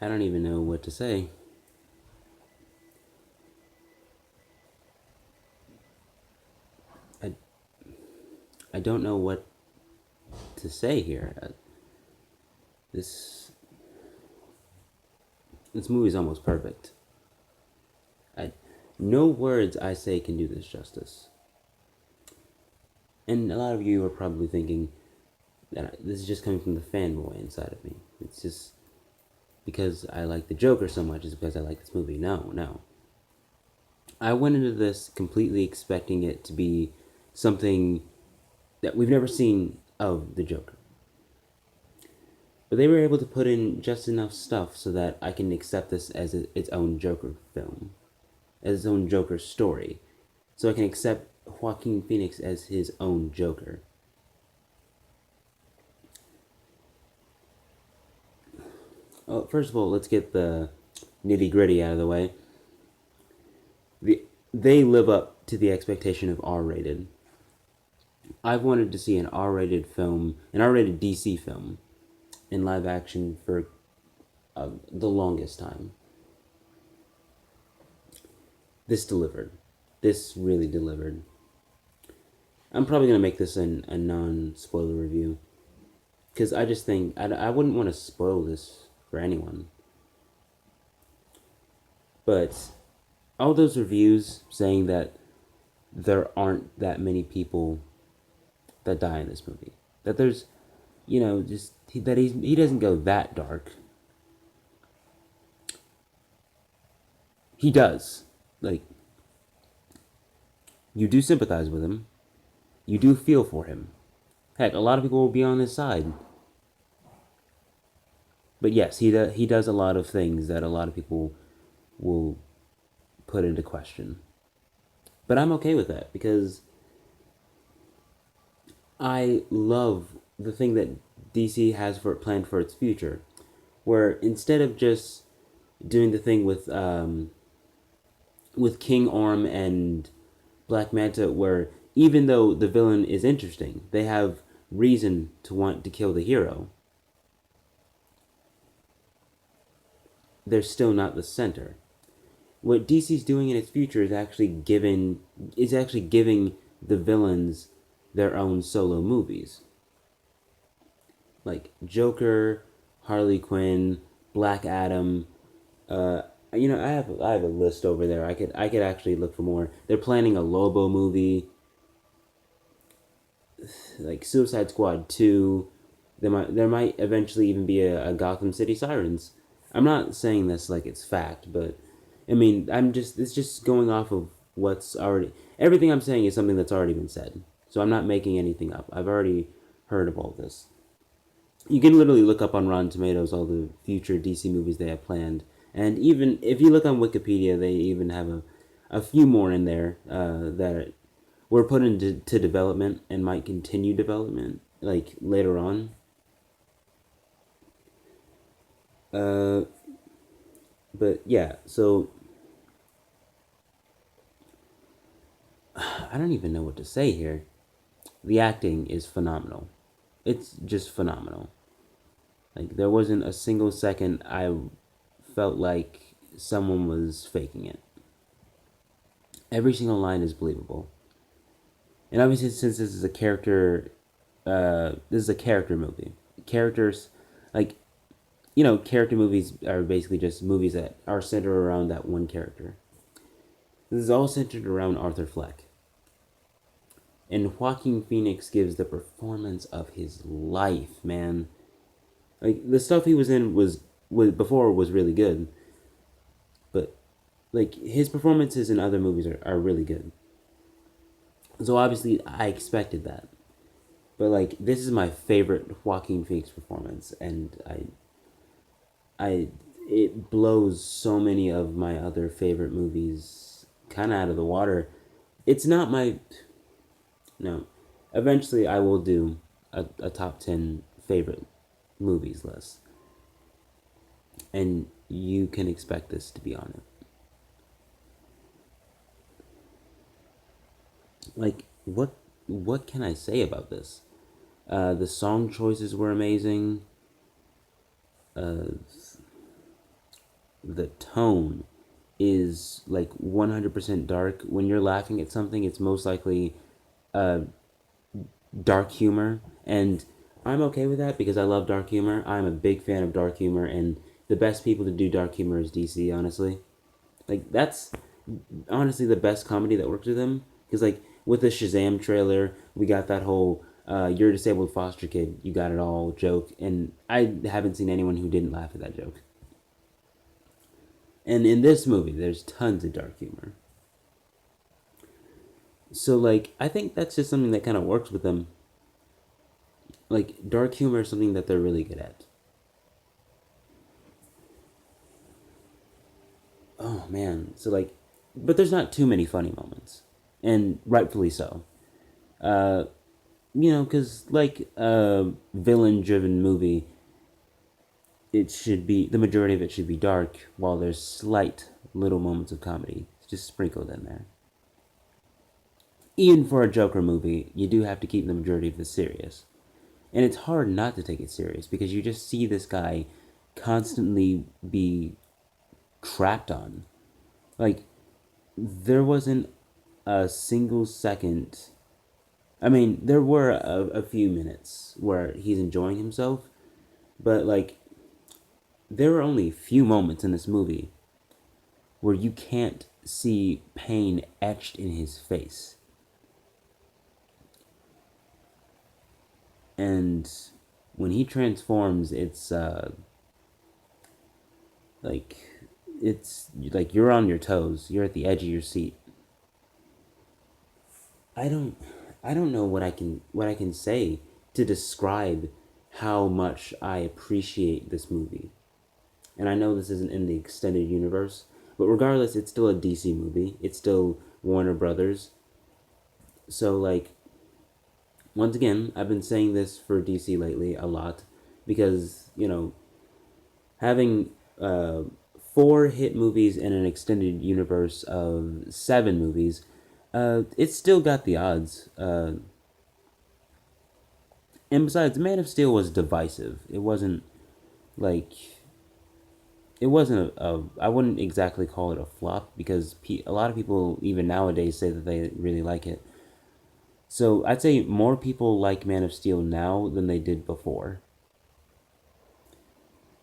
I don't even know what to say. I, I don't know what to say here. This this movie is almost perfect. I, no words I say can do this justice. And a lot of you are probably thinking that this is just coming from the fanboy inside of me. It's just because I like the Joker so much is because I like this movie. No, no. I went into this completely expecting it to be something that we've never seen of the Joker. But they were able to put in just enough stuff so that I can accept this as its own Joker film, as its own Joker story. So I can accept Joaquin Phoenix as his own Joker. Oh, first of all, let's get the nitty gritty out of the way. They live up to the expectation of R rated. I've wanted to see an R rated film, an R rated DC film, in live action for the longest time. This delivered. This really delivered. I'm probably going to make this a non spoiler review. Because I just think I wouldn't want to spoil this for anyone. But all those reviews saying that there aren't that many people that die in this movie. That there's, just that he doesn't go that dark. He does. Like, you do sympathize with him. You do feel for him. Heck, a lot of people will be on his side. But yes, he does a lot of things that a lot of people will put into question. But I'm okay with that because I love the thing that DC has planned for its future, where instead of just doing the thing with King Orm and Black Manta, where even though the villain is interesting, they have reason to want to kill the hero. They're still not the center. What DC's doing in its future is actually giving the villains their own solo movies. Like Joker, Harley Quinn, Black Adam. I have a list over there. I could actually look for more. They're planning a Lobo movie, like Suicide Squad 2. There might eventually even be a Gotham City Sirens. I'm not saying this like it's fact, but I mean, it's just going off of what's already everything I'm saying is something that's already been said. So I'm not making anything up. I've already heard of all this. You can literally look up on Rotten Tomatoes all the future DC movies they have planned, and even if you look on Wikipedia, they even have a few more in there that were put into development and might continue development like later on. Uh, but yeah, so I don't even know what to say here. The acting is phenomenal. It's just phenomenal. Like there wasn't a single second I felt like someone was faking it. Every single line is believable. And obviously, since this is a character movie. Characters, like character movies are basically just movies that are centered around that one character. This is all centered around Arthur Fleck. And Joaquin Phoenix gives the performance of his life, man. Like the stuff he was in was before was really good, but like his performances in other movies are really good. So obviously I expected that. But like this is my favorite Joaquin Phoenix performance and I it blows so many of my other favorite movies kind of out of the water. It's not my no. Eventually I will do a top 10 favorite movies list. And you can expect this to be on it. Like what can I say about this? The song choices were amazing. Uh, the tone is like 100% dark. When you're laughing at something, it's most likely dark humor, and I'm okay with that because I love dark humor. I'm a big fan of dark humor, and the best people to do dark humor is DC, honestly. Like, that's honestly the best comedy that works with them. Because, like, with the Shazam trailer, we got that whole you're a disabled foster kid, you got it all joke, and I haven't seen anyone who didn't laugh at that joke. And in this movie, there's tons of dark humor. So, like, I think that's just something that kind of works with them. Like, dark humor is something that they're really good at. Oh, man. So, like, but there's not too many funny moments. And rightfully so. Uh, because, like, a villain driven movie, it should be, the majority of it should be dark, while there's slight little moments of comedy just sprinkled in there. Even for a Joker movie, you do have to keep the majority of this serious. And it's hard not to take it serious because you just see this guy constantly be crapped on. Like, there wasn't a single second. I mean, there were a few minutes where he's enjoying himself, but like, there were only a few moments in this movie where you can't see pain etched in his face. And when he transforms, like it's like you're on your toes. You're at the edge of your seat. I don't I don't know what I can say to describe how much I appreciate this movie. And I know this isn't in the extended universe, but regardless, it's still a DC movie. It's still Warner Brothers. So like, once again, I've been saying this for DC lately a lot because, having four hit movies in an extended universe of seven movies, it's still got the odds. And besides, Man of Steel was divisive. It wasn't like it wasn't I wouldn't exactly call it a flop because a lot of people even nowadays say that they really like it. So I'd say more people like Man of Steel now than they did before.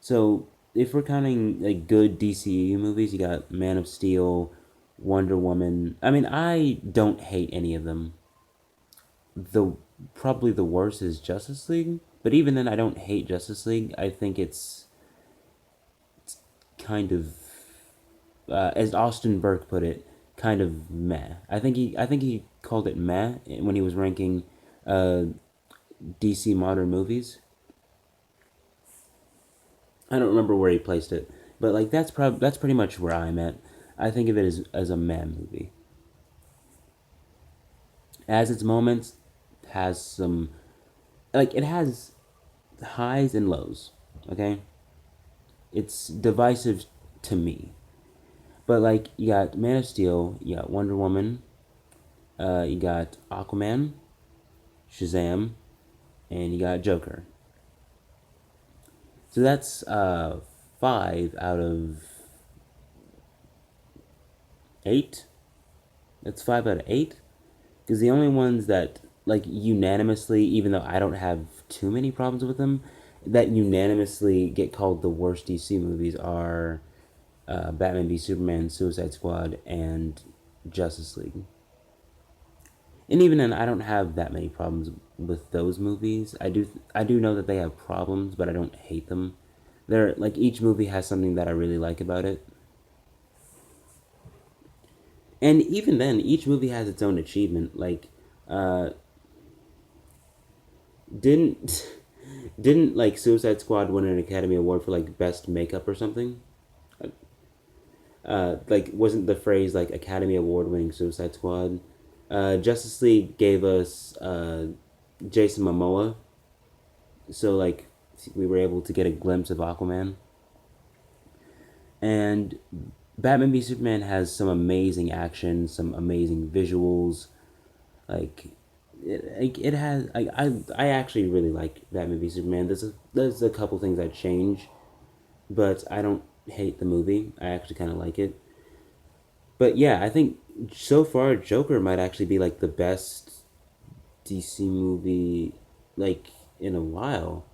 So if we're counting like good DCEU movies, you got Man of Steel, Wonder Woman. I mean, I don't hate any of them. The Probably the worst is Justice League, but even then, I don't hate Justice League. I think it's kind of, as Austin Burke put it, kind of meh. I think he called it meh when he was ranking uh, DC modern movies. I don't remember where he placed it, but like that's pretty much where I'm at. I think of it as a meh movie. It has its moments, has some like it has highs and lows. Okay, it's divisive to me. But like you got Man of Steel, you got Wonder Woman, you got Aquaman, Shazam, and you got Joker. So that's five out of eight. That's five out of eight. Because the only ones that like unanimously, even though I don't have too many problems with them, that unanimously get called the worst DC movies are Batman v Superman, Suicide Squad, and Justice League. And even then, I don't have that many problems with those movies. I do know that they have problems, but I don't hate them. They're like each movie has something that I really like about it. And even then, each movie has its own achievement. Like, uh, didn't didn't like Suicide Squad win an Academy Award for like best makeup or something? Like wasn't the phrase like Academy Award winning Suicide Squad? Justice League gave us Jason Momoa, so like we were able to get a glimpse of Aquaman. And Batman v Superman has some amazing action, some amazing visuals. Like it has. I actually really like Batman v Superman. There's a couple things I change, but I don't. hate the movie. I actually kind of like it. But yeah, I think so far Joker might actually be like the best DC movie like in a while.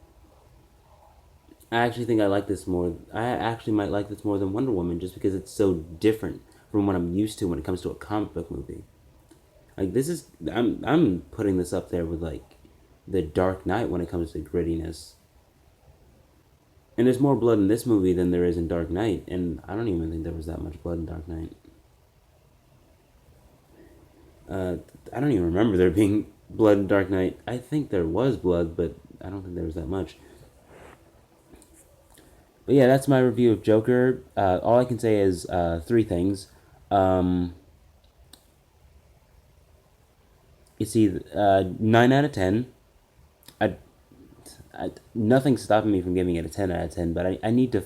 I actually think I like this more. I actually might like this more than Wonder Woman just because it's so different from what I'm used to when it comes to a comic book movie. Like this is I'm putting this up there with like the Dark Knight when it comes to grittiness. And there's more blood in this movie than there is in Dark Knight, and I don't even think there was that much blood in Dark Knight. Uh, I don't even remember there being blood in Dark Knight. I think there was blood, but I don't think there was that much. But yeah, that's my review of Joker. All I can say is three things. Um, it's either 9 out of 10. I, nothing's stopping me from giving it a 10 out of 10. But I need to.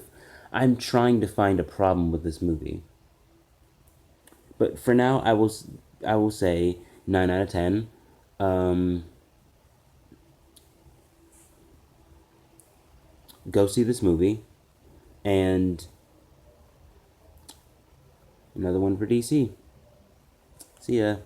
I'm trying to find a problem with this movie. But for now, I will say 9 out of 10. Um, go see this movie, and another one for DC. See ya.